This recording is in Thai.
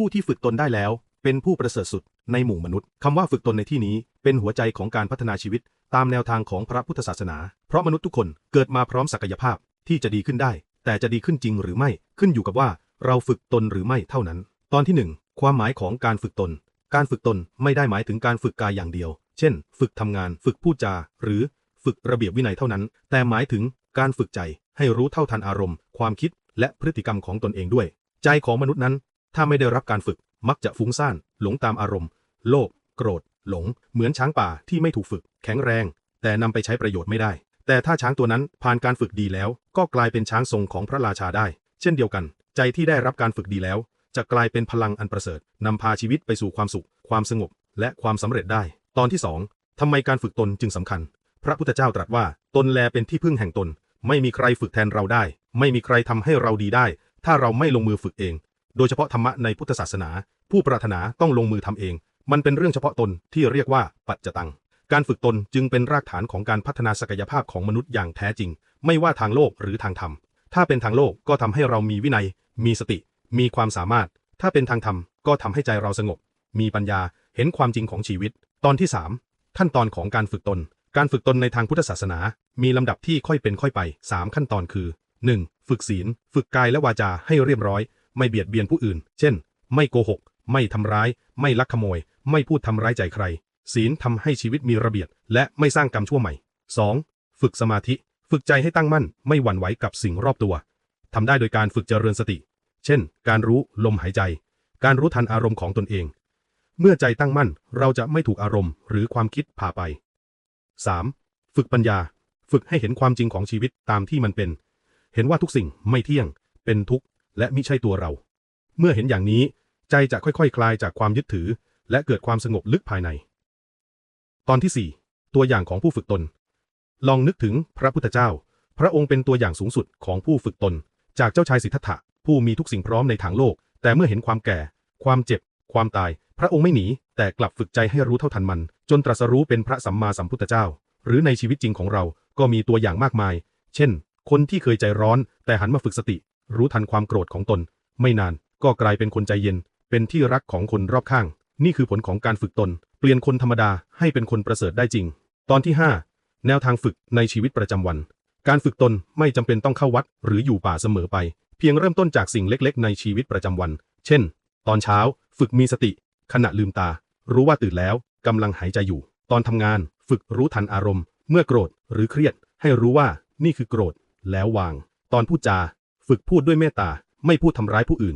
ผู้ที่ฝึกตนได้แล้วเป็นผู้ประเสริฐสุดในหมู่มนุษย์คำว่าฝึกตนในที่นี้เป็นหัวใจของการพัฒนาชีวิตตามแนวทางของพระพุทธศาสนาเพราะมนุษย์ทุกคนเกิดมาพร้อมศักยภาพที่จะดีขึ้นได้แต่จะดีขึ้นจริงหรือไม่ขึ้นอยู่กับว่าเราฝึกตนหรือไม่เท่านั้นตอนที่1ความหมายของการฝึกตนการฝึกตนไม่ได้หมายถึงการฝึกกายอย่างเดียวเช่นฝึกทำงานฝึกพูดจาหรือฝึกระเบียบวินัยเท่านั้นแต่หมายถึงการฝึกใจให้รู้เท่าทันอารมณ์ความคิดและพฤติกรรมของตนเองด้วยใจของมนุษย์นั้นถ้าไม่ได้รับการฝึกมักจะฟุ้งซ่านหลงตามอารมณ์โลภโกรธหลงเหมือนช้างป่าที่ไม่ถูกฝึกแข็งแรงแต่นำไปใช้ประโยชน์ไม่ได้แต่ถ้าช้างตัวนั้นผ่านการฝึกดีแล้วก็กลายเป็นช้างทรงของพระราชาได้เช่นเดียวกันใจที่ได้รับการฝึกดีแล้วจะกลายเป็นพลังอันประเสริฐนำพาชีวิตไปสู่ความสุขความสงบและความสำเร็จได้ตอนที่2ทำไมการฝึกตนจึงสำคัญพระพุทธเจ้าตรัสว่าตนแลเป็นที่พึ่งแห่งตนไม่มีใครฝึกแทนเราได้ไม่มีใครทำให้เราดีได้ถ้าเราไม่ลงมือฝึกเองโดยเฉพาะธรรมะในพุทธศาสนาผู้ปรารถนาต้องลงมือทำเองมันเป็นเรื่องเฉพาะตนที่เรียกว่าปัจจตังการฝึกตนจึงเป็นรากฐานของการพัฒนาศักยภาพของมนุษย์อย่างแท้จริงไม่ว่าทางโลกหรือทางธรรมถ้าเป็นทางโลกก็ทำให้เรามีวินัยมีสติมีความสามารถถ้าเป็นทางธรรมก็ทำให้ใจเราสงบมีปัญญาเห็นความจริงของชีวิตตอนที่3ขั้นตอนของการฝึกตนการฝึกตนในทางพุทธศาสนามีลำดับที่ค่อยเป็นค่อยไป3ขั้นตอนคือ 1. ฝึกศีลฝึกกายและวาจาให้เรียบร้อยไม่เบียดเบียนผู้อื่นเช่นไม่โกหกไม่ทำร้ายไม่ลักขโมยไม่พูดทำร้ายใจใครศีลทำให้ชีวิตมีระเบียบและไม่สร้างกรรมชั่วใหม่ 2. ฝึกสมาธิฝึกใจให้ตั้งมั่นไม่หวั่นไหวกับสิ่งรอบตัวทำได้โดยการฝึกเจริญสติเช่นการรู้ลมหายใจการรู้ทันอารมณ์ของตนเองเมื่อใจตั้งมั่นเราจะไม่ถูกอารมณ์หรือความคิดพาไป 3. ฝึกปัญญาฝึกให้เห็นความจริงของชีวิตตามที่มันเป็นเห็นว่าทุกสิ่งไม่เที่ยงเป็นทุกข์และมิใช่ตัวเราเมื่อเห็นอย่างนี้ใจจะค่อยๆ คลายจากความยึดถือและเกิดความสงบลึกภายในตอนที่4ตัวอย่างของผู้ฝึกตนลองนึกถึงพระพุทธเจ้าพระองค์เป็นตัวอย่างสูงสุดของผู้ฝึกตนจากเจ้าชายสิทธัตถะผู้มีทุกสิ่งพร้อมในทางโลกแต่เมื่อเห็นความแก่ความเจ็บความตายพระองค์ไม่หนีแต่กลับฝึกใจให้รู้เท่าทันมันจนตรัสรู้เป็นพระสัมมาสัมพุทธเจ้าหรือในชีวิตจริงของเราก็มีตัวอย่างมากมายเช่นคนที่เคยใจร้อนแต่หันมาฝึกสติรู้ทันความโกรธของตนไม่นานก็กลายเป็นคนใจเย็นเป็นที่รักของคนรอบข้างนี่คือผลของการฝึกตนเปลี่ยนคนธรรมดาให้เป็นคนประเสริฐได้จริงตอนที่5แนวทางฝึกในชีวิตประจำวันการฝึกตนไม่จำเป็นต้องเข้าวัดหรืออยู่ป่าเสมอไปเพียงเริ่มต้นจากสิ่งเล็กๆในชีวิตประจำวันเช่นตอนเช้าฝึกมีสติขณะลืมตารู้ว่าตื่นแล้วกำลังหายใจอยู่ตอนทำงานฝึกรู้ทันอารมณ์เมื่อโกรธหรือเครียดให้รู้ว่านี่คือโกรธแล้ววางตอนพูดจาฝึกพูดด้วยเมตตาไม่พูดทำร้ายผู้อื่น